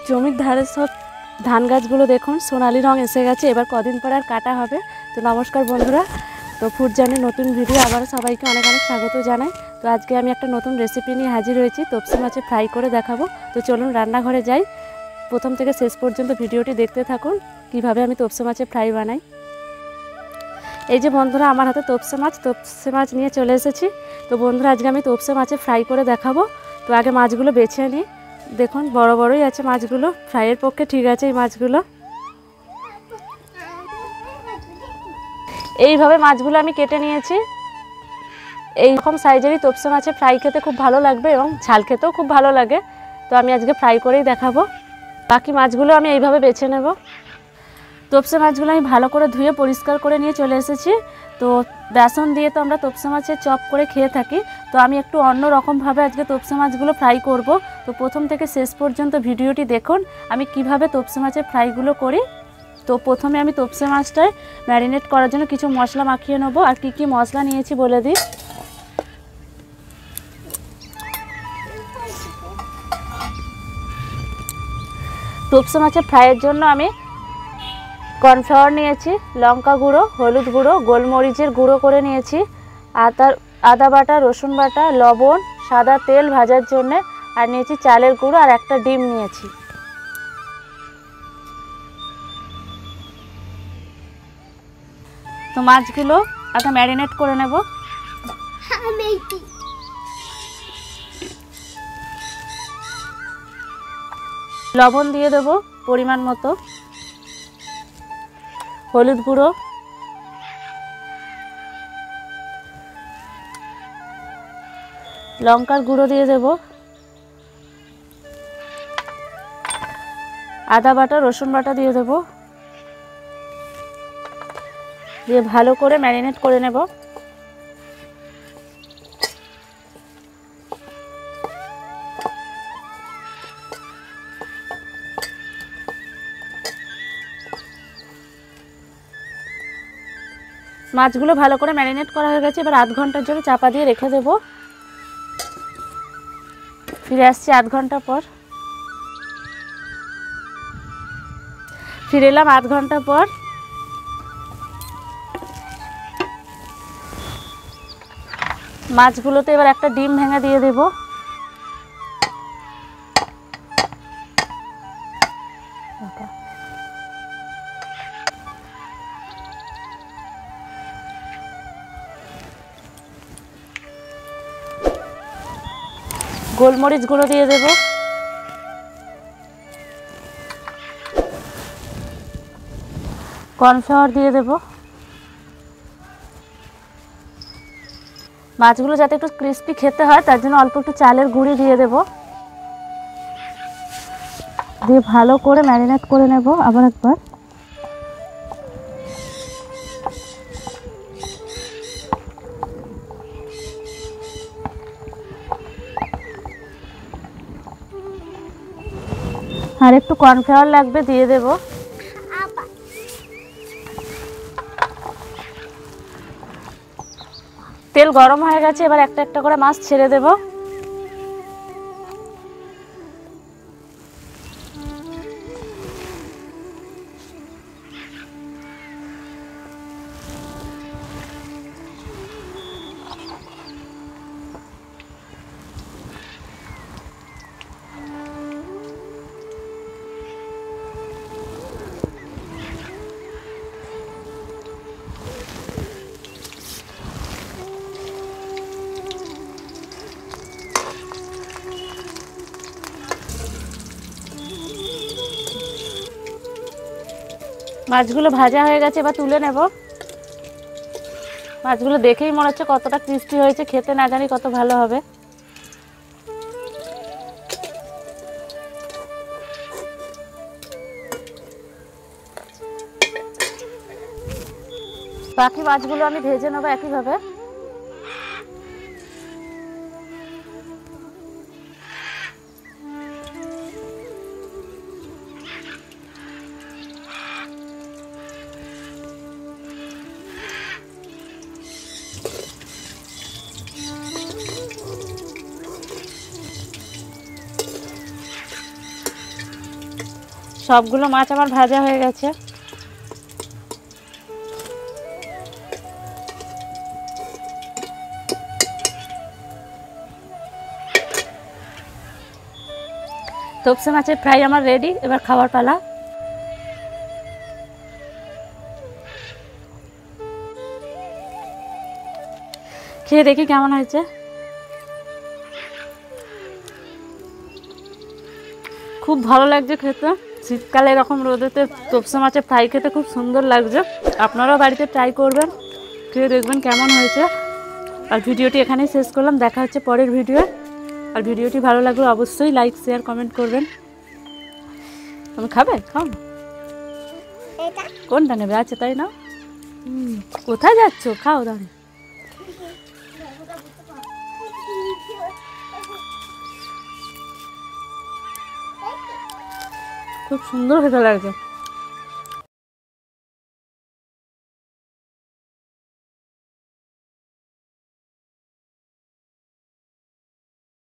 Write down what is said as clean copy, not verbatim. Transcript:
জমির ধারে সব ধান গাছগুলো দেখুন সোনালি রং এসে গেছে, এবার কদিন পর আর কাটা হবে। তো নমস্কার বন্ধুরা, তো ফুড জার্নির নতুন ভিডিও আবার সবাইকে অনেক অনেক স্বাগত জানাই। তো আজকে আমি একটা নতুন রেসিপি নিয়ে হাজির হয়েছি, তপসে মাছে ফ্রাই করে দেখাবো। তো চলুন রান্নাঘরে যাই, প্রথম থেকে শেষ পর্যন্ত ভিডিওটি দেখতে থাকুন কিভাবে আমি তপসে মাছে ফ্রাই বানাই। এই যে বন্ধুরা, আমার হাতে তপসে মাছ নিয়ে চলে এসেছি। তো বন্ধুরা, আজকে আমি তপসে মাছে ফ্রাই করে দেখাবো। তো আগে মাছগুলো বেছে নিই। দেখুন বড় বড়ই আছে মাছগুলো, ফ্রাইয়ের পক্ষে ঠিক আছে এই মাছগুলো। এইভাবে মাছগুলো আমি কেটে নিয়েছি। এইরকম সাইজেরই তপসে মাছে ফ্রাই খেতে খুব ভালো লাগবে এবং ঝাল খেতেও খুব ভালো লাগে। তো আমি আজকে ফ্রাই করেই দেখাবো। বাকি মাছগুলো আমি এইভাবে বেছে নেব। তপসে মাছগুলো আমি ভালো করে ধুয়ে পরিষ্কার করে নিয়ে চলে এসেছি। তো বেসন দিয়ে তো আমরা তপসে মাছের চপ করে খেয়ে থাকি, তো আমি একটু অন্য রকমভাবে আজকে তপসে মাছগুলো ফ্রাই করব। তো প্রথম থেকে শেষ পর্যন্ত ভিডিওটি দেখুন আমি কিভাবে তপসে মাছের ফ্রাইগুলো করি। তো প্রথমে আমি তপসে মাছটায় ম্যারিনেট করার জন্য কিছু মশলা মাখিয়ে নেব। আর কি কি মশলা নিয়েছি বলে দিই। তপসে মাছের ফ্রাইয়ের জন্য আমি কর্নফ্লাওয়ার নিয়েছি, লঙ্কা গুঁড়ো, হলুদ গুঁড়ো, গোলমরিচের গুঁড়ো করে নিয়েছি, আদা বাটা, রসুন বাটা, লবণ, সাদা তেল ভাজার জন্য, আর নিয়েছি চালের গুঁড়ো, আর একটা ডিম নিয়েছি। তো মাছগুলো আগে ম্যারিনেট করে নেব। লবণ দিয়ে দেব পরিমাণ মতো, হলুদ গুঁড়ো, লঙ্কার গুঁড়ো দিয়ে দেব, আদা বাটা, রসুন বাটা দিয়ে দেব, দিয়ে ভালো করে ম্যারিনেট করে নেব। মাছগুলো ভালো করে ম্যারিনেট করা হয়ে গেছে, এবার আধ ঘন্টার জন্য চাপা দিয়ে রেখে দেব। ফিরে আসছি আধ ঘন্টা পর। ফিরে এলাম আধ ঘন্টা পর। মাছগুলোতে এবার একটা ডিম ভেঙে দিয়ে দেব। গোলমরিচ গুঁড়ো দিয়ে দেব, কর্নফ্লাওয়ার দিয়ে দেব। মাছগুলো যাতে একটু ক্রিস্পি খেতে হয় তার জন্য অল্প একটু চালের গুঁড়ি দিয়ে দেব, দিয়ে ভালো করে ম্যারিনেট করে নেব আবার একবার। আর একটু কর্নফ্লাওয়ার লাগবে, দিয়ে দেব। তেল গরম হয়ে গেছে, এবার একটা একটা করে মাছ ছেড়ে দেব। মাছগুলো ভাজা হয়ে গেছে, এবার তুলে নেব। মাছগুলো দেখেই মনে হচ্ছে কতটা ক্রিস্পি হয়েছে, খেতে না জানি কত ভালো হবে। বাকি মাছগুলো আমি ভেজে নেবো একইভাবে। সবগুলো মাছ আমার ভাজা হয়ে গেছে। তপসে মাছের ফ্রাই আমার রেডি, এবার খাওয়ার পালা। খেয়ে দেখি কেমন হয়েছে। খুব ভালো লাগছে খেতে। শীতকালে এরকম রোদেতে তপসে মাছের ফ্রাই খেতে খুব সুন্দর লাগছে। আপনারাও বাড়িতে ট্রাই করবেন, খেয়ে দেখবেন কেমন হয়েছে। আর ভিডিওটি এখানেই শেষ করলাম, দেখা হচ্ছে পরের ভিডিও। আর ভিডিওটি ভালো লাগলে অবশ্যই লাইক শেয়ার কমেন্ট করবেন। তুমি খাবে? খাও। কোনটা নেবে? আছে তাই না? কোথায় যাচ্ছ? খাও দাঁড়িয়ে। খুব সুন্দর খেতে লাগছে।